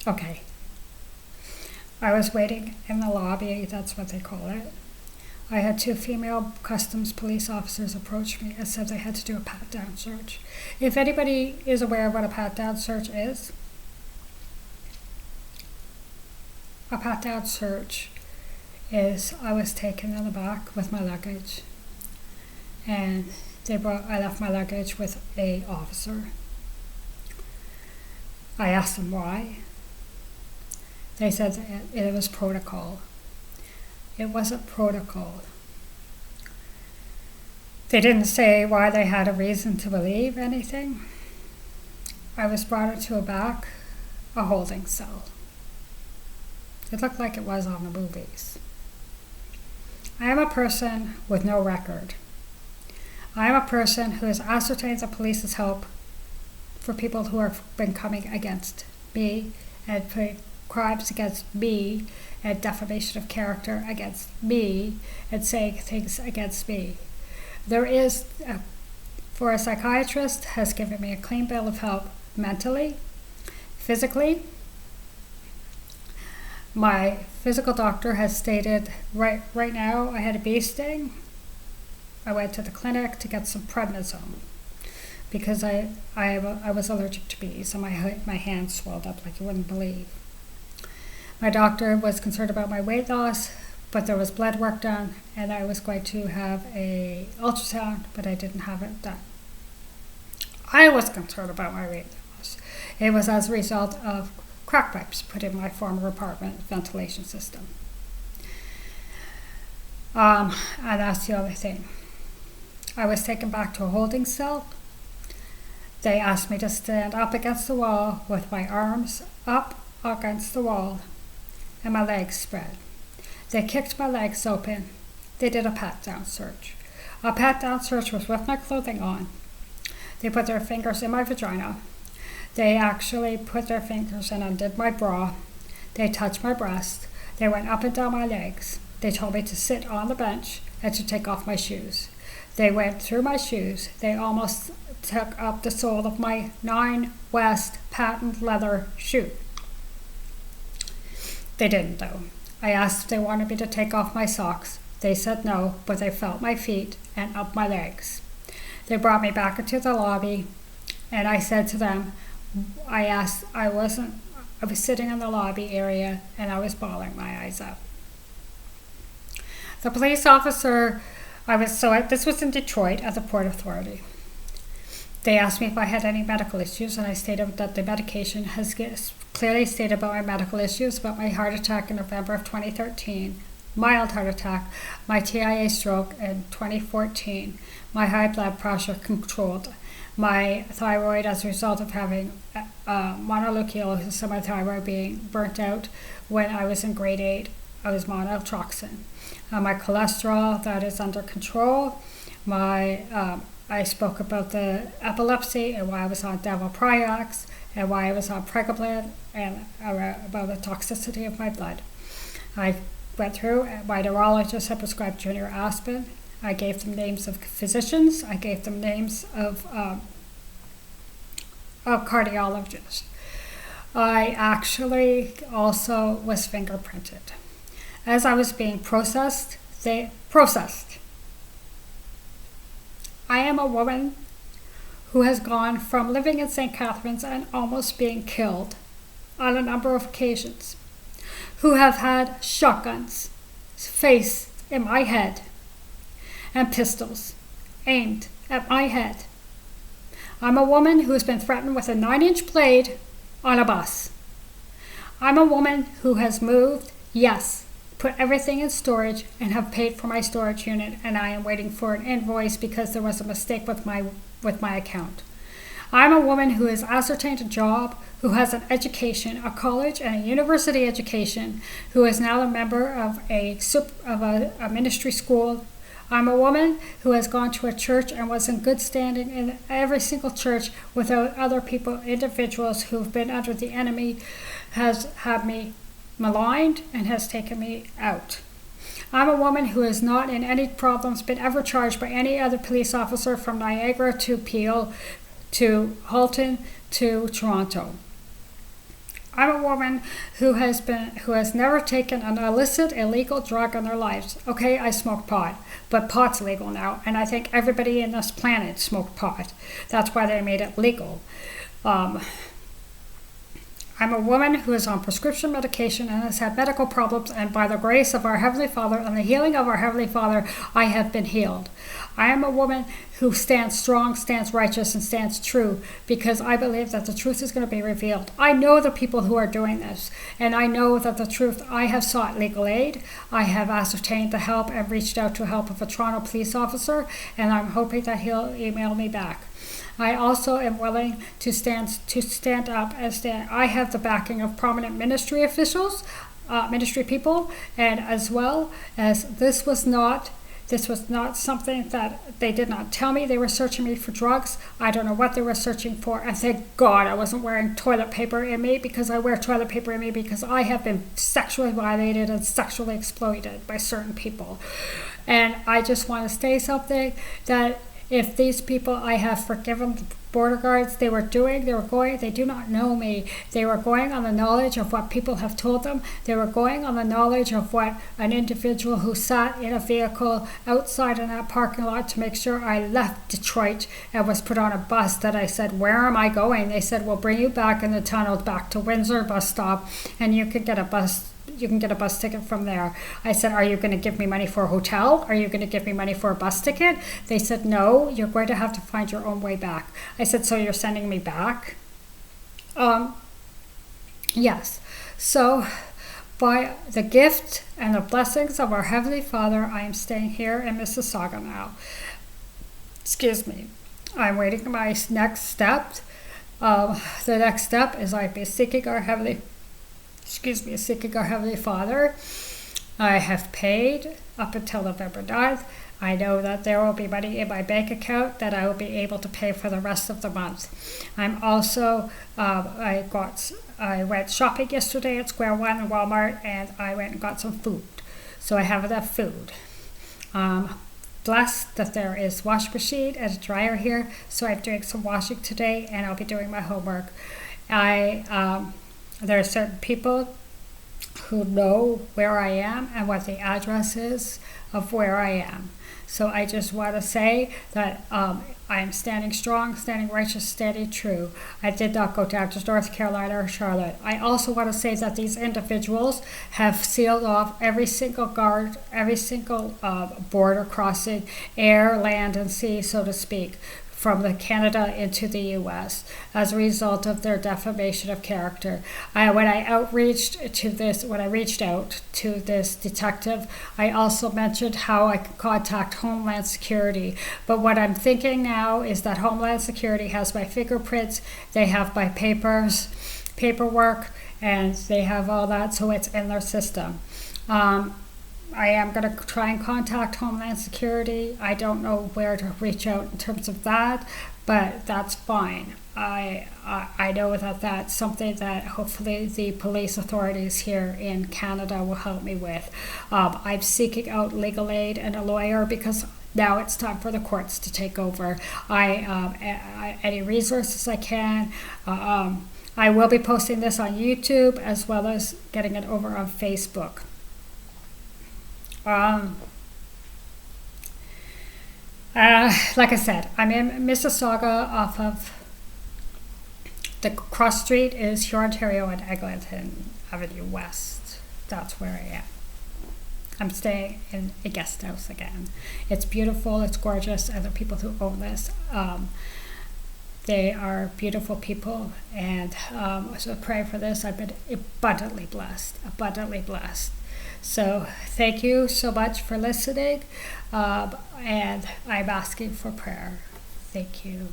Okay. I was waiting in the lobby, that's what they call it. I had two female customs police officers approach me and said they had to do a pat-down search. If anybody is aware of what a pat-down search is, a pat-down search is I was taken in the back with my luggage, and I left my luggage with a officer. I asked them why. They said it was protocol. It wasn't protocol. They didn't say why they had a reason to believe anything. I was brought into a holding cell. It looked like it was on the movies. I am a person with no record. I am a person who has ascertained the police's help for people who have been coming against me and put crimes against me and defamation of character against me and saying things against me. For a psychiatrist has given me a clean bill of health mentally, physically. My physical doctor has stated right now I had a bee sting. I went to the clinic to get some prednisone because I was allergic to bees and my hands swelled up like you wouldn't believe. My doctor was concerned about my weight loss, but there was blood work done and I was going to have a ultrasound, but I didn't have it done. I was concerned about my weight loss. It was as a result of crack pipes put in my former apartment ventilation system. And that's the other thing. I was taken back to a holding cell. They asked me to stand up against the wall with my arms up against the wall and my legs spread. They kicked my legs open. They did a pat-down search. A pat-down search was with my clothing on. They put their fingers in my vagina. They actually put their fingers in and undid my bra. They touched my breast. They went up and down my legs. They told me to sit on the bench and to take off my shoes. They went through my shoes. They almost took up the sole of my 9 West patent leather shoe. They didn't though. I asked if they wanted me to take off my socks. They said no, but they felt my feet and up my legs. They brought me back into the lobby and I said to them, I was sitting in the lobby area and I was bawling my eyes out. The police officer, this was in Detroit at the Port Authority. They asked me if I had any medical issues and I stated that the medication has clearly stated about my medical issues, about my heart attack in November of 2013, mild heart attack, my TIA stroke in 2014, my high blood pressure controlled, my thyroid as a result of having mononucleosis and my thyroid being burnt out when I was in grade 8, I was monotoxin. My cholesterol, that is under control. I spoke about the epilepsy and why I was on Demopriox and why I was on Pregabalin and about the toxicity of my blood. I went through, my neurologist had prescribed Junior Aspirin. I gave them names of physicians. I gave them names of cardiologists. I actually also was fingerprinted. As I was being processed. I am a woman who has gone from living in St. Catharines and almost being killed on a number of occasions, who have had shotguns faced in my head and pistols aimed at my head. I'm a woman who has been threatened with a 9-inch blade on a bus. I'm a woman who has moved, yes, put everything in storage and have paid for my storage unit, and I am waiting for an invoice because there was a mistake with my account. I'm a woman who has ascertained a job, who has an education, a college and a university education, who is now a member of a ministry school. I'm a woman who has gone to a church and was in good standing in every single church without other people, individuals who have been under the enemy, has had me maligned and has taken me out. I'm a woman who is not in any problems, been ever charged by any other police officer from Niagara to Peel to Halton to Toronto. I'm a woman who has never taken an illicit, illegal drug in their lives. Okay, I smoke pot, but pot's legal now, and I think everybody in this planet smoked pot. That's why they made it legal. I'm a woman who is on prescription medication and has had medical problems, and by the grace of our Heavenly Father and the healing of our Heavenly Father, I have been healed. I am a woman who stands strong, stands righteous, and stands true because I believe that the truth is going to be revealed. I know the people who are doing this, and I know that the truth, I have sought legal aid. I have ascertained the help and reached out to help of a Toronto police officer, and I'm hoping that he'll email me back. I also am willing to stand up and stand. I have the backing of prominent ministry officials, ministry people, and as well as this was not something that they did not tell me. They were searching me for drugs. I don't know what they were searching for, and thank God I wasn't wearing toilet paper in me, because I wear toilet paper in me because I have been sexually violated and sexually exploited by certain people. And I just want to say something, that if these people, I have forgiven the border guards, they do not know me. They were going on the knowledge of what people have told them. They were going on the knowledge of what an individual who sat in a vehicle outside in that parking lot to make sure I left Detroit and was put on a bus, that I said, where am I going? They said, we'll bring you back in the tunnel back to Windsor bus stop, and you can get a bus ticket from there. I said, are you going to give me money for a hotel? Are you going to give me money for a bus ticket? They said, no, you're going to have to find your own way back. I said, so you're sending me back? Yes. So by the gift and the blessings of our Heavenly Father, I am staying here in Mississauga now. Excuse me. I'm waiting for my next step. The next step is I've been seeking our Heavenly Father. I have paid up until November 9th. I know that there will be money in my bank account that I will be able to pay for the rest of the month. I'm also, I went shopping yesterday at Square One and Walmart, and I went and got some food. So I have enough food. Blessed that there is wash machine and a dryer here, so I'm doing some washing today, and I'll be doing my homework. There are certain people who know where I am and what the address is of where I am. So I just want to say that I am standing strong, standing righteous, standing true. I did not go down to North Carolina or Charlotte. I also want to say that these individuals have sealed off every single guard, every single border crossing, air, land, and sea, so to speak, from the Canada into the U.S. as a result of their defamation of character. When I reached out to this detective, I also mentioned how I could contact Homeland Security. But what I'm thinking now is that Homeland Security has my fingerprints, they have my paperwork, and they have all that, so it's in their system. I am going to try and contact Homeland Security. I don't know where to reach out in terms of that, but that's fine. I know that that's something that hopefully the police authorities here in Canada will help me with. I'm seeking out legal aid and a lawyer because now it's time for the courts to take over. Any resources I can. I will be posting this on YouTube as well as getting it over on Facebook. Like I said, I'm in Mississauga off of the cross street is Huron, Ontario and Eglinton Avenue West. That's where I am. I'm staying in a guest house again. It's beautiful, it's gorgeous, and the people who own this, they are beautiful people, and so pray for this. I've been abundantly blessed. So thank you so much for listening, and I'm asking for prayer. Thank you.